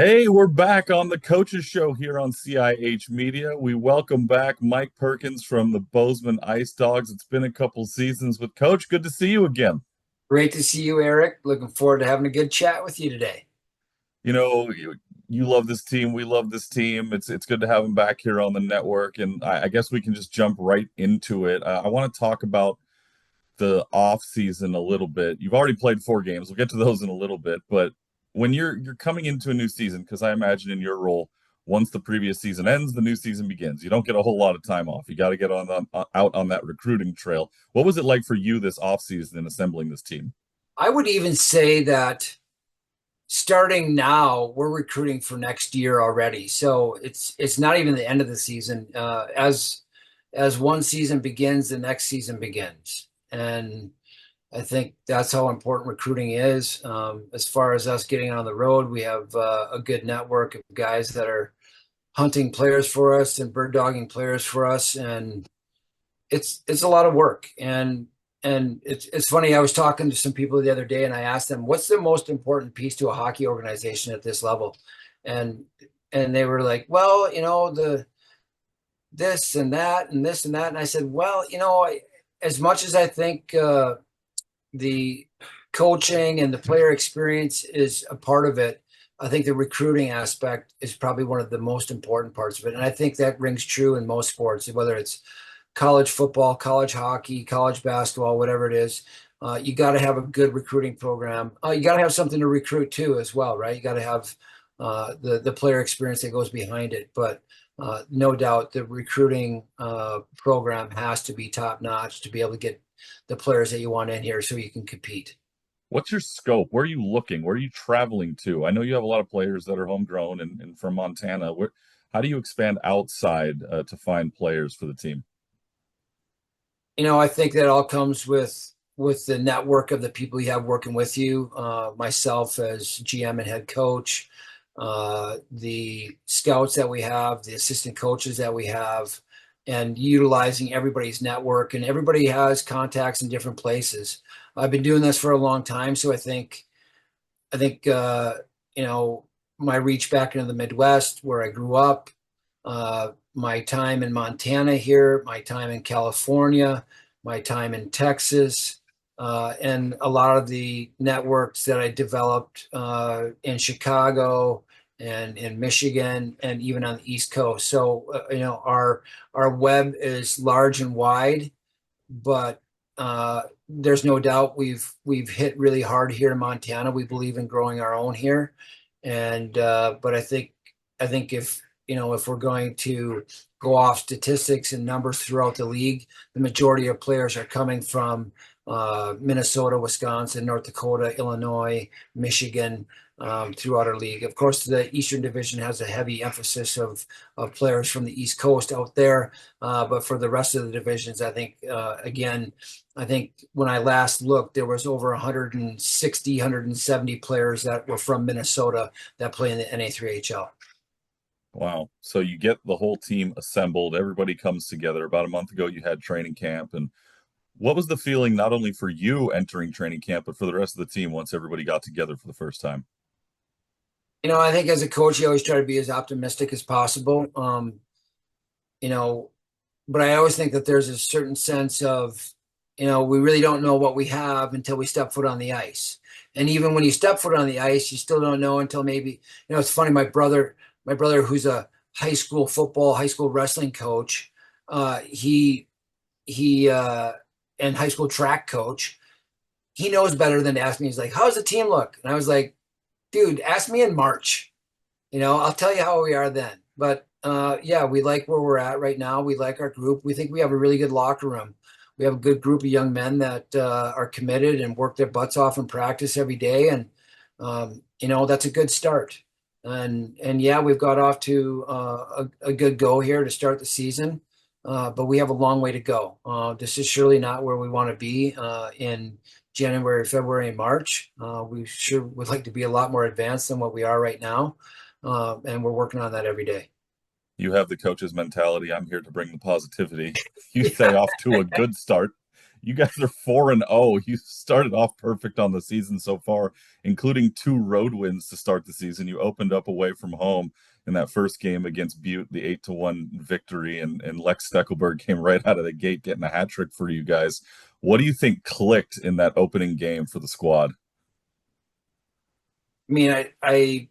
Hey, we're back on the Coaches Show here on CIH Media. We welcome back Mike Perkins from the Bozeman Icedogs. It's been a couple seasons with Coach. Good to see you again. Great to see you, Eric. Looking forward to having a good chat with you today. You know, you love this team. We love this team. It's good to have him back here on the network, and I guess we can just jump right into it. I want to talk about the off season a little bit. You've already played 4 games. We'll get to those in a little bit, but when you're coming into a new season, because I imagine in your role, once the previous season ends, the new season begins. You don't get a whole lot of time off. You got to get out on that recruiting trail. What was it like for you this off season in assembling this team? I would even say that starting now, we're recruiting for next year already. So it's not even the end of the season. As one season begins, the next season begins, and I think that's how important recruiting is. As far as us getting on the road, we have a good network of guys that are hunting players for us and bird dogging players for us, and it's a lot of work. And it's funny. I was talking to some people the other day, and I asked them, "What's the most important piece to a hockey organization at this level?" And and they were like, "Well, the this and that and this and that." And I said, "Well, as much as I think the coaching and the player experience is a part of it, I think the recruiting aspect is probably one of the most important parts of it. And I think that rings true in most sports, whether it's college football, college hockey, college basketball, whatever it is. You got to have a good recruiting program. You got to have something to recruit too, as well, right? You got to have the player experience that goes behind it. But no doubt, the recruiting program has to be top notch to be able to get the players that you want in here so you can compete. What's your scope? Where are you looking? Where are you traveling to? I know you have a lot of players that are homegrown and from Montana. How do you expand outside to find players for the team? I think that all comes with the network of the people you have working with you. Myself as GM and head coach, the scouts that we have, the assistant coaches that we have, and utilizing everybody's network. And everybody has contacts in different places. I've been doing this for a long time, so I think you know my reach back into the Midwest, where I grew up, my time in Montana here, my time in California, my time in Texas, and a lot of the networks that I developed in Chicago and in Michigan and even on the East Coast. So our web is large and wide, but there's no doubt we've hit really hard here in Montana. We believe in growing our own here, and but I think if we're going to go off statistics and numbers throughout the league, the majority of players are coming from Minnesota, Wisconsin, North Dakota, Illinois, Michigan, throughout our league. Of course, the Eastern Division has a heavy emphasis of players from the East Coast out there, but for the rest of the divisions, I think again, I think when I last looked, there was over 160, 170 players that were from Minnesota that play in the NA3HL. Wow. So you get the whole team assembled, everybody comes together. About a month ago, you had training camp. And what was the feeling not only for you entering training camp, but for the rest of the team once everybody got together for the first time? I think as a coach, you always try to be as optimistic as possible. You know, but I always think that there's a certain sense of, we really don't know what we have until we step foot on the ice. And even when you step foot on the ice, you still don't know until maybe, it's funny, my brother who's a high school football, high school wrestling coach, he and high school track coach, he knows better than to ask me. He's like, "How's the team look?" And I was like, "Dude, ask me in March. I'll tell you how we are then." But yeah, we like where we're at right now. We like our group. We think we have a really good locker room. We have a good group of young men that are committed and work their butts off in practice every day, and that's a good start. And yeah, we've got off to a good go here to start the season, but we have a long way to go. This is surely not where we want to be in January, February, and March. We sure would like to be a lot more advanced than what we are right now, and we're working on that every day. You have the coach's mentality. I'm here to bring the positivity. You say off to a good start. You guys are 4-0. You started off perfect on the season so far, including two road wins to start the season. You opened up away from home in that first game against Butte, the 8-1 victory, and Lex Steckelberg came right out of the gate getting a hat trick for you guys. What do you think clicked in that opening game for the squad? I mean, I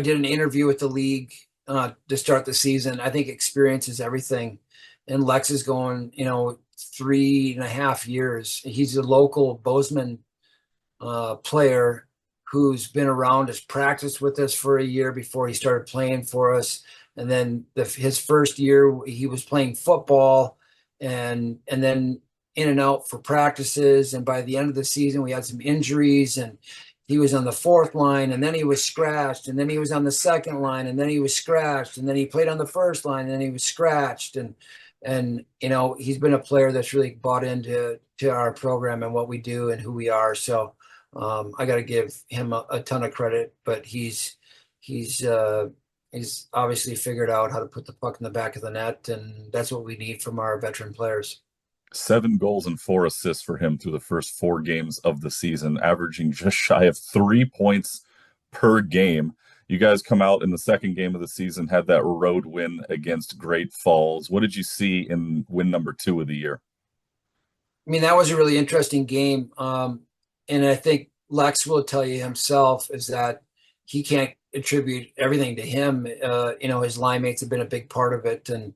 did an interview with the league to start the season. I think experience is everything, and Lex is going, 3.5 years. He's a local Bozeman player who's been around, has practiced with us for a year before he started playing for us. And then his first year, he was playing football and then in and out for practices. And by the end of the season, we had some injuries and he was on the fourth line and then he was scratched. And then he was on the second line and then he was scratched. And then he played on the first line and then he was scratched. And he's been a player that's really bought into our program and what we do and who we are. So I got to give him a ton of credit, but he's obviously figured out how to put the puck in the back of the net, and that's what we need from our veteran players. 7 goals and 4 assists for him through the first 4 games of the season, averaging just shy of 3 points per game. You guys come out in the second game of the season, had that road win against Great Falls. What did you see in win number 2 of the year? I mean, that was a really interesting game, and I think Lex will tell you himself is that he can't attribute everything to him. His line mates have been a big part of it, and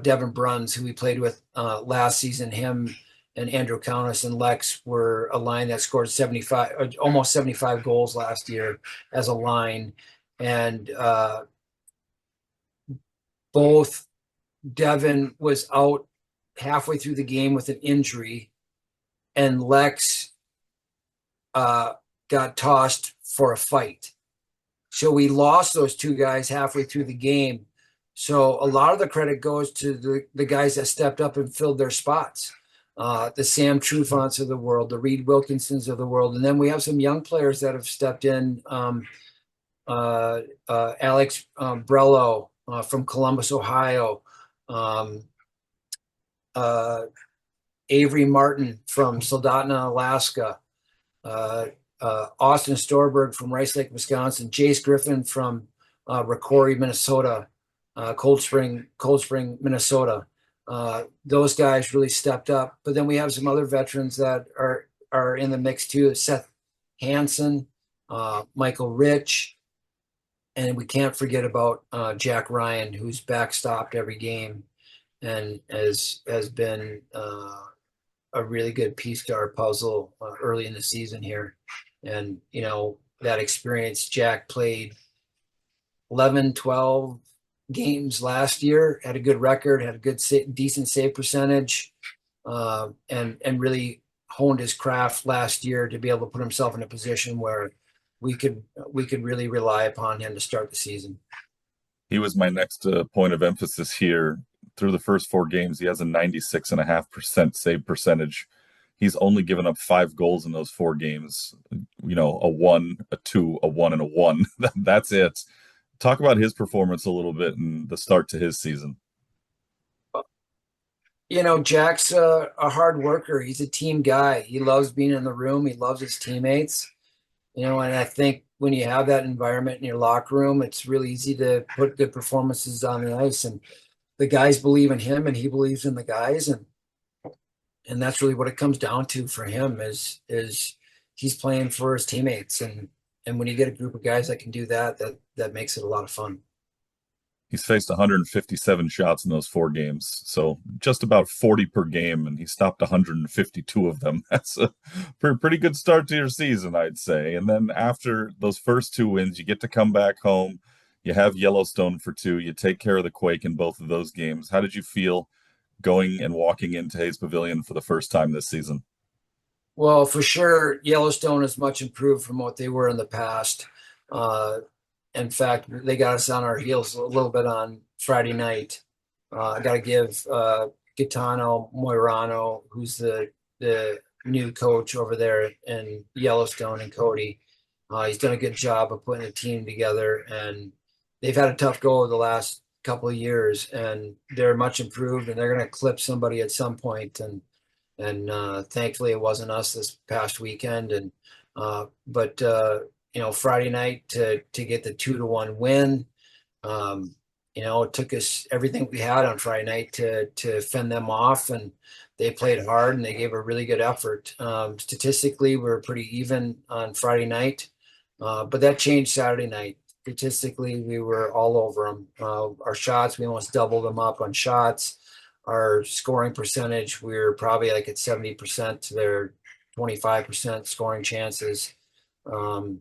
Devin Bruns, who we played with last season, him and Andrew Countess and Lex were a line that scored 75, almost 75 goals last year as a line. And both Devin was out halfway through the game with an injury, and Lex got tossed for a fight. So we lost those two guys halfway through the game. So a lot of the credit goes to the guys that stepped up and filled their spots. The Sam Trufonts of the world, the Reed Wilkinsons of the world. And then we have some young players that have stepped in. Alex Brello from Columbus, Ohio. Avery Martin from Soldotna, Alaska. Austin Storberg from Rice Lake, Wisconsin. Jace Griffin from Rocori, Minnesota. Cold Spring, Minnesota. Those guys really stepped up. But then we have some other veterans that are in the mix too. Seth Hansen, Michael Rich, and we can't forget about Jack Ryan, who's backstopped every game and has been a really good piece to our puzzle early in the season here. And that experience, Jack played 11, 12 games last year, had a good record, had a good, decent save percentage, and really honed his craft last year to be able to put himself in a position where we could really rely upon him to start the season. He was my next point of emphasis here. Through the first 4 games, he has a 96.5% save percentage. He's only given up 5 goals in those 4 games. A 1, a 2, a 1, and a 1. That's it. Talk about his performance a little bit and the start to his season. Jack's a hard worker. He's a team guy. He loves being in the room. He loves his teammates. And I think when you have that environment in your locker room, it's really easy to put good performances on the ice. And the guys believe in him and he believes in the guys. And that's really what it comes down to for him is he's playing for his teammates. And when you get a group of guys that can do that makes it a lot of fun. He's faced 157 shots in those 4 games, so just about 40 per game, and he stopped 152 of them. That's a pretty good start to your season, I'd say. And then after those first 2 wins, you get to come back home. You have Yellowstone for 2. You take care of the Quake in both of those games. How did you feel going and walking into Hayes Pavilion for the first time this season? Well, for sure, Yellowstone is much improved from what they were in the past. In fact, they got us on our heels a little bit on Friday night. I got to give Gaetano Moirano, who's the new coach over there in Yellowstone, and Cody. He's done a good job of putting a team together, and they've had a tough go the last couple of years, and they're much improved, and they're going to clip somebody at some point. And thankfully, it wasn't us this past weekend. But Friday night to get the 2-1 win. Um, it took us everything we had on Friday night to fend them off, and they played hard and they gave a really good effort. Statistically, we were pretty even on Friday night, but that changed Saturday night. Statistically, we were all over them. Our shots, we almost doubled them up on shots. Our scoring percentage, we were probably like at 70% to their 25% scoring chances. Um,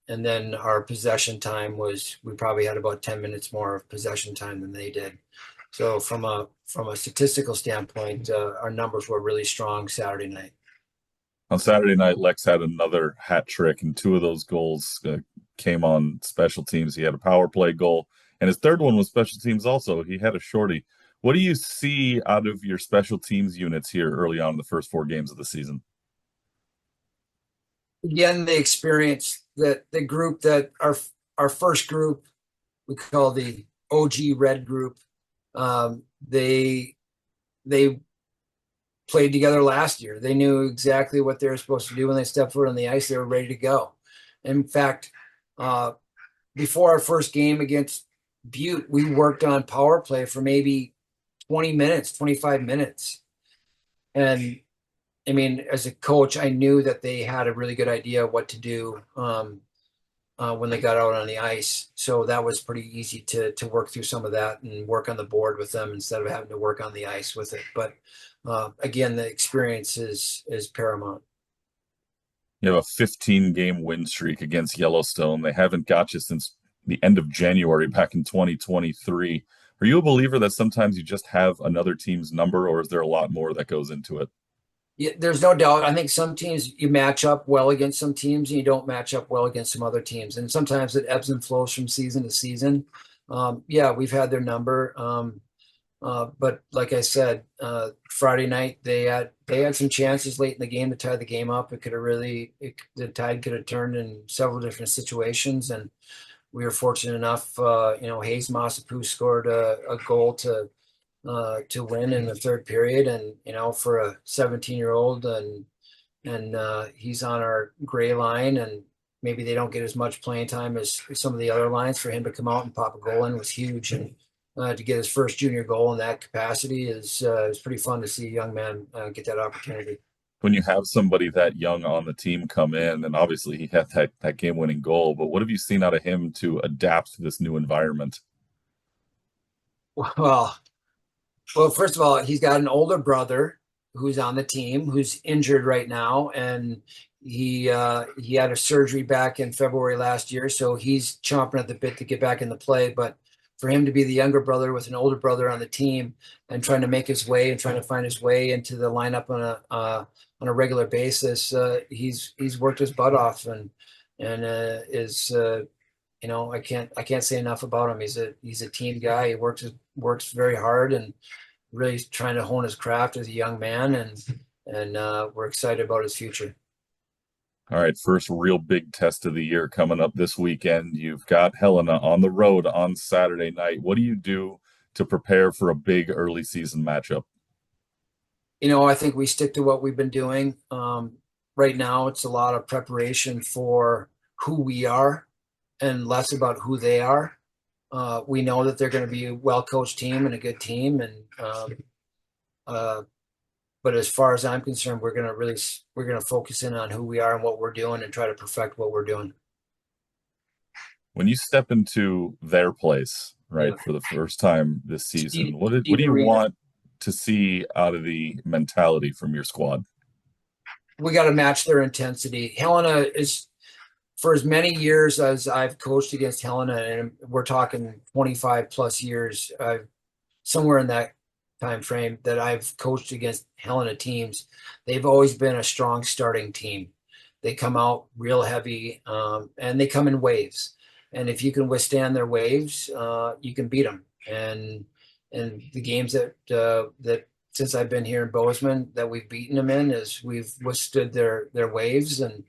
and then our possession time was, we probably had about 10 minutes more of possession time than they did. So from a statistical standpoint, our numbers were really strong Saturday night. On Saturday night, Lex had another hat trick, and two of those goals came on special teams. He had a power play goal, and his third one was special teams also. He had a shorty. What do you see out of your special teams units here early on in the first four games of the season? Again, the experience that the group that our first group we call the OG Red group. They played together last year. They knew exactly what they were supposed to do when they stepped foot on the ice. They were ready to go. In fact, uh, before our first game against Butte, we worked on power play for maybe 20 minutes, 25 minutes. And I mean, as a coach, I knew that they had a really good idea of what to do when they got out on the ice. So that was pretty easy to work through some of that and work on the board with them instead of having to work on the ice with it. But again, the experience is paramount. You have a 15-game win streak against Yellowstone. They haven't got you since the end of January back in 2023. Are you a believer that sometimes you just have another team's number, or is there a lot more that goes into it? Yeah, there's no doubt. I think some teams you match up well against some teams, and you don't match up well against some other teams. And sometimes it ebbs and flows from season to season. Yeah, we've had their number. But like I said, Friday night they had some chances late in the game to tie the game up. It could have the tide could have turned in several different situations, and we were fortunate enough. Hayes Masapu scored a goal to win in the third period, and for a 17-year-old, and he's on our gray line, and maybe they don't get as much playing time as some of the other lines. For him to come out and pop a goal in was huge, and to get his first junior goal in that capacity is pretty fun to see a young man get that opportunity. When you have somebody that young on the team come in, and obviously he had that game-winning goal, but what have you seen out of him to adapt to this new environment? Well, well, first of all, he's got an older brother who's on the team who's injured right now, and he had a surgery back in February last year, so he's chomping at the bit to get back in the play. But for him to be the younger brother with an older brother on the team and trying to make his way and trying to find his way into the lineup on a regular basis, he's worked his butt off and is I can't say enough about him. He's a team guy. He works very hard and really trying to hone his craft as a young man, and we're excited about his future. All right, first real big test of the year coming up this weekend. You've got Helena on the road on Saturday night. What do you do to prepare for a big early season matchup? I think we stick to what we've been doing. Right now, it's a lot of preparation for who we are and less about who they are. We know that they're going to be a well-coached team and a good team, and uh, but as far as I'm concerned, we're gonna focus in on who we are and what we're doing and try to perfect what we're doing. When you step into their place, right, Yeah, for the first time this season, what do Steve you Arena. want to see out of the mentality from your squad? We got to match their intensity. Helena is for as many years as I've coached against Helena, and we're talking 25 plus years, somewhere in that time frame that I've coached against Helena teams, they've always been a strong starting team. They come out real heavy, and they come in waves. And if you can withstand their waves, you can beat them. And the games that since I've been here in Bozeman that we've beaten them in is we've withstood their waves and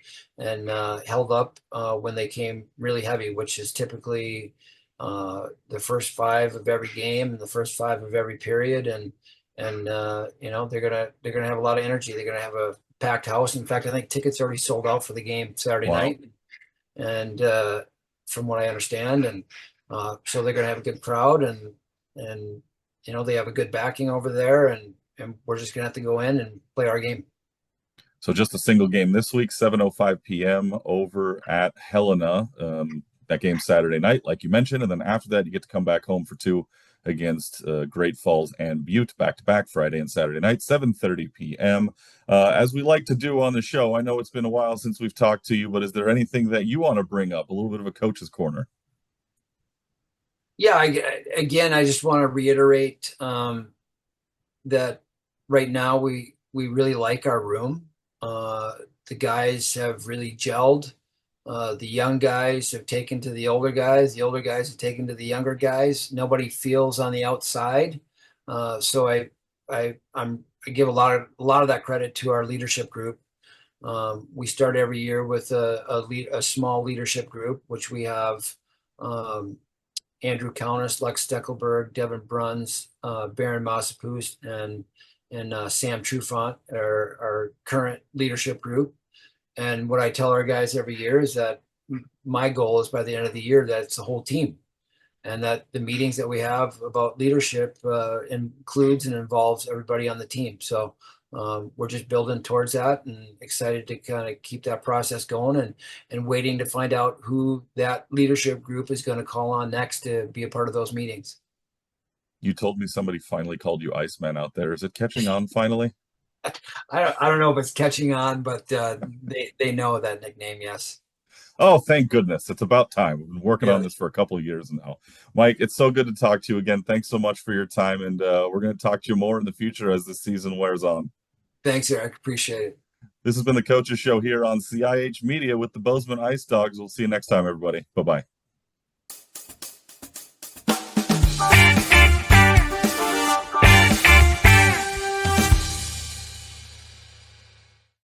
held up when they came really heavy, which is typically the first five of every game and the first five of every period, and they're gonna have a lot of energy. They're gonna have a packed house. In fact, I think tickets already sold out for the game Saturday Wow. night, and from what I understand, and so they're gonna have a good crowd, and they have a good backing over there, and we're just gonna have to go in and play our game. So just a single game this week, 7:05 p.m. over at Helena. That game Saturday night, like you mentioned, and then after that, you get to come back home for two against Great Falls and Butte, back to back Friday and Saturday night, 7:30 p.m. As we like to do on the show, I know it's been a while since we've talked to you, but is there anything that you want to bring up? A little bit of a coach's corner. Yeah, again, I just want to reiterate that right now we really like our room. The guys have really gelled. The young guys have taken to the older guys. The older guys have taken to the younger guys. Nobody feels on the outside. So I give a lot of that credit to our leadership group. We start every year with a small leadership group, which we have um, Andrew Countess, Lex Steckelberg, Devin Bruns, Baron Massapus, and Sam Trufant, our current leadership group. And what I tell our guys every year is that my goal is by the end of the year that it's the whole team, and that the meetings that we have about leadership includes and involves everybody on the team. So we're just building towards that and excited to kind of keep that process going, and waiting to find out who that leadership group is going to call on next to be a part of those meetings. You told me somebody finally called you Iceman out there. Is it catching on finally? I don't know if it's catching on, but they know that nickname. Yes. Oh, thank goodness. It's about time. We've been working on Yeah. this for a couple of years now. Mike, it's so good to talk to you again. Thanks so much for your time. And we're going to talk to you more in the future as the season wears on. Thanks, Eric. Appreciate it. This has been the Coaches Show here on CIH Media with the Bozeman Icedogs. We'll see you next time, everybody. Bye bye.